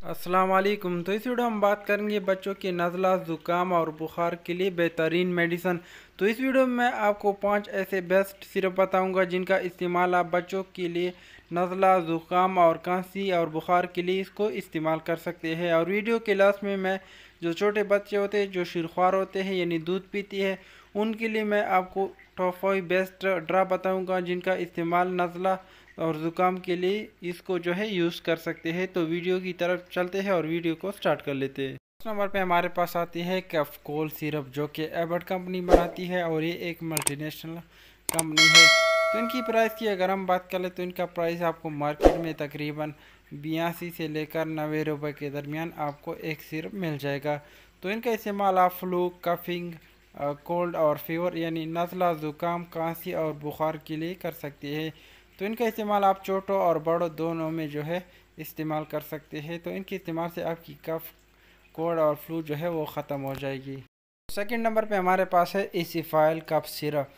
अस्सलाम वालेकुम। तो इस वीडियो में हम बात करेंगे बच्चों के नज़ला ज़ुकाम और बुखार के लिए बेहतरीन मेडिसन। तो इस वीडियो में मैं आपको 5 ऐसे बेस्ट सिरप बताऊंगा जिनका इस्तेमाल आप बच्चों के लिए नज़ला ज़ुकाम और खांसी और बुखार के लिए इसको इस्तेमाल कर सकते हैं। और वीडियो के लास्ट में मैं जो छोटे बच्चे होते हैं जो शिरख्वार होते हैं यानी दूध पीती है उनके लिए मैं आपको टॉप 5 बेस्ट ड्रॉप बताऊँगा जिनका इस्तेमाल नज़ला और ज़ुकाम के लिए इसको जो है यूज़ कर सकते हैं। तो वीडियो की तरफ चलते हैं और वीडियो को स्टार्ट कर लेते हैं। फर्स्ट नंबर पे हमारे पास आती है कैफकोल सिरप जो कि एबट कंपनी बनाती है और ये एक मल्टीनेशनल कंपनी है। तो इनकी प्राइस की अगर हम बात करें तो इनका प्राइस आपको मार्केट में तकरीबन 82 से लेकर 90 रुपये के दरमियान आपको एक सिरप मिल जाएगा। तो इनका इस्तेमाल आप फ्लू, कफिंग, कोल्ड और फीवर यानी नज़ला, ज़ुकाम, खांसी और बुखार के लिए कर सकते हैं। तो इनका इस्तेमाल आप छोटों और बड़ों दोनों में जो है इस्तेमाल कर सकते हैं। तो इनके इस्तेमाल से आपकी कफ, कोल्ड और फ्लू जो है वो ख़त्म हो जाएगी। सेकंड नंबर पे हमारे पास है एसिफाइल कफ सिरप।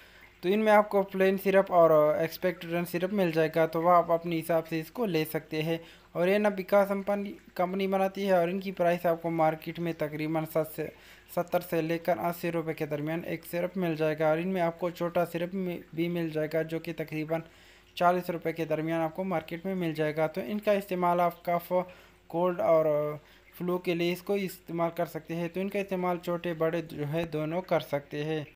तो इनमें आपको प्लेन सिरप और एक्सपेक्टोरेंट सिरप मिल जाएगा। तो वह आप अपने हिसाब से इसको ले सकते हैं। और ये नबिका कंपनी बनाती है और इनकी प्राइस आपको मार्केट में तकरीबन 70 से लेकर 80 रुपये के दरमियान एक सिरप मिल जाएगा। और इनमें आपको छोटा सिरप भी मिल जाएगा जो कि तकरीबन 40 रुपये के दरमियान आपको मार्केट में मिल जाएगा। तो इनका इस्तेमाल आप कफ, कोल्ड और फ्लू के लिए इसको इस्तेमाल कर सकते हैं। तो इनका इस्तेमाल छोटे बड़े जो है दोनों कर सकते हैं।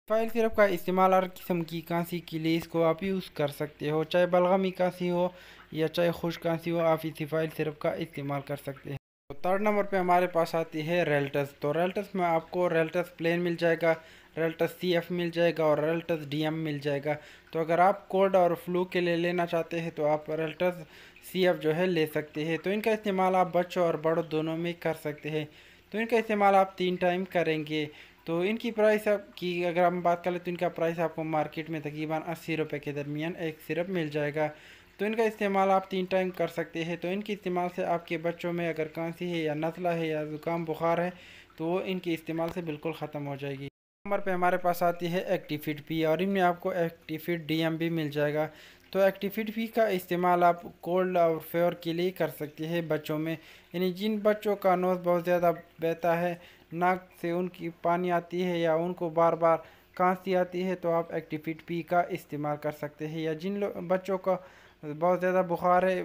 फाइल सिरप का इस्तेमाल हर किस्म की खांसी के लिए इसको आप यूज़ कर सकते हो, चाहे बलगमी खांसी हो या चाहे खुश खांसी हो, आप इसी फाइल सिरप का इस्तेमाल कर सकते हैं। तो थर्ड नंबर पे हमारे पास आती है रेल्टस। तो रेल्टस में आपको रेल्टस प्लेन मिल जाएगा, रेल्टस CF मिल जाएगा और रेल्टस DM मिल जाएगा। तो अगर आप कोल्ड और फ्लू के लिए लेना चाहते हैं तो आप रेल्टस CF जो है ले सकते हैं। तो इनका इस्तेमाल आप बच्चों और बड़ों दोनों में कर सकते हैं। तो इनका इस्तेमाल आप 3 टाइम करेंगे। तो इनकी प्राइस की अगर हम बात करें तो इनका प्राइस आपको मार्केट में तकरीबन 80 रुपये के दरमियान एक सिरप मिल जाएगा। तो इनका इस्तेमाल आप 3 टाइम कर सकते हैं। तो इनके इस्तेमाल से आपके बच्चों में अगर खांसी है या नज़ला है या ज़ुकाम बुखार है तो वो इनके इस्तेमाल से बिल्कुल ख़त्म हो जाएगी। नंबर पे हमारे पास आती है एक्टिफिट पी और इनमें आपको एक्टिफिट DM भी मिल जाएगा। तो एक्टिफिट पी का इस्तेमाल आप कोल्ड और फीवर के लिए कर सकते हैं बच्चों में, यानी जिन बच्चों का नोज़ बहुत ज़्यादा बहता है, नाक से उनकी पानी आती है या उनको बार बार खांसी आती है तो आप एक्टिफिट पी का इस्तेमाल कर सकते हैं। या जिन बच्चों का बहुत ज़्यादा बुखार है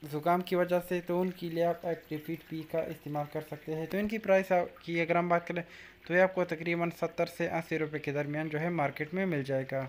ज़ुकाम की वजह से तो उनके लिए आप एक्टिफिट पी का इस्तेमाल कर सकते हैं। तो इनकी प्राइस की अगर हम बात करें तो ये आपको तकरीबन 70 से 80 रुपये के दरमियान जो है मार्केट में मिल जाएगा।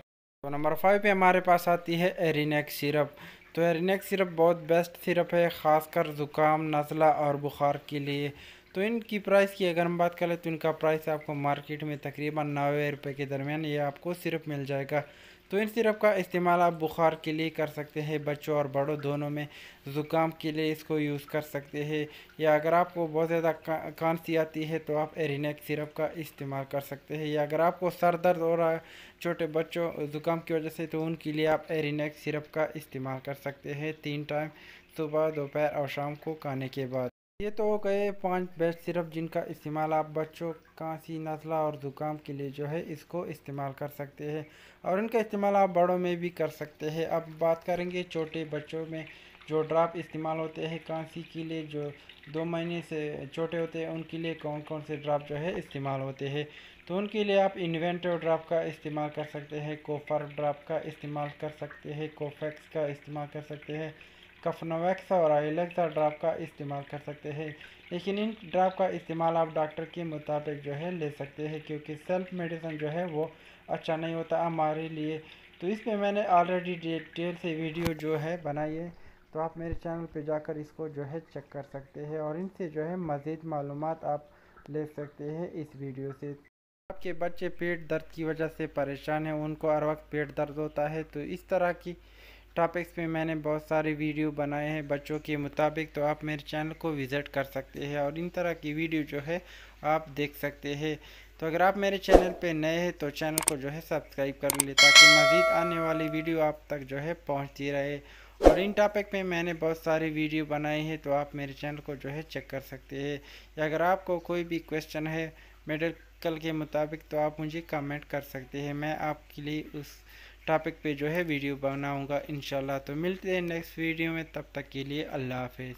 तो नंबर 5 पे हमारे पास आती है एरिनेक्स सिरप। तो एरिनेक्स सिरप बहुत बेस्ट सिरप है, ख़ासकर ज़ुकाम, नज़ला और बुखार के लिए। तो इनकी प्राइस की अगर हम बात करें तो इनका प्राइस आपको मार्केट में तकरीबन 90 रुपये के दरमियान ये आपको सिरप मिल जाएगा। तो इन सिरप का इस्तेमाल आप बुखार के लिए कर सकते हैं, बच्चों और बड़ों दोनों में। ज़ुकाम के लिए इसको यूज़ कर सकते हैं या अगर आपको बहुत ज़्यादा खांसी आती है तो आप एरिनेक्स सिरप का इस्तेमाल कर सकते हैं। या अगर आपको सर दर्द हो रहा है छोटे बच्चों ज़ुकाम की वजह से तो उनके लिए आप एरिनेक्स सिरप का इस्तेमाल कर सकते हैं 3 टाइम, सुबह, दोपहर और शाम को खाने के बाद। ये तो हो गए 5 बेस्ट सिरप जिनका इस्तेमाल आप बच्चों, खांसी, नज़ला और ज़ुकाम के लिए जो है इसको इस्तेमाल कर सकते हैं। और इनका इस्तेमाल आप बड़ों में भी कर सकते हैं। अब बात करेंगे छोटे बच्चों में जो ड्रॉप इस्तेमाल होते हैं खांसी के लिए, जो 2 महीने से छोटे होते हैं उनके लिए कौन कौन से ड्रॉप जो है इस्तेमाल होते हैं। तो उनके लिए आप इन्वेंटिव ड्रॉप का इस्तेमाल कर सकते हैं, कोफर ड्रॉप का इस्तेमाल कर सकते हैं, कोफेक्स का इस्तेमाल कर सकते हैं, कफनवैक्स और आइलेक्सा ड्रॉप का इस्तेमाल कर सकते हैं। लेकिन इन ड्रॉप का इस्तेमाल आप डॉक्टर के मुताबिक जो है ले सकते हैं क्योंकि सेल्फ मेडिसिन जो है वो अच्छा नहीं होता हमारे लिए। तो इस पर मैंने ऑलरेडी डिटेल से वीडियो जो है बनाई है, तो आप मेरे चैनल पे जाकर इसको जो है चेक कर सकते हैं और इनसे जो है मज़ीद मालूमात आप ले सकते हैं इस वीडियो से। आपके बच्चे पेट दर्द की वजह से परेशान हैं, उनको हर वक्त पेट दर्द होता है, तो इस तरह की टॉपिक्स पे मैंने बहुत सारे वीडियो बनाए हैं बच्चों के मुताबिक। तो आप मेरे चैनल को विज़िट कर सकते हैं और इन तरह की वीडियो जो है आप देख सकते हैं। तो अगर आप मेरे चैनल पे नए हैं तो चैनल को जो है सब्सक्राइब कर लें ताकि मज़ीद आने वाली वीडियो आप तक जो है पहुंचती रहे। और इन टॉपिक पे मैंने बहुत सारी वीडियो बनाई है तो आप मेरे चैनल को जो है चेक कर सकते हैं। या अगर आपको कोई भी क्वेश्चन है मेडिकल के मुताबिक तो आप मुझे कमेंट कर सकते हैं, मैं आपके लिए उस टॉपिक पे जो है वीडियो बनाऊंगा इंशाल्लाह। तो मिलते हैं नेक्स्ट वीडियो में, तब तक के लिए अल्लाह हाफिज़।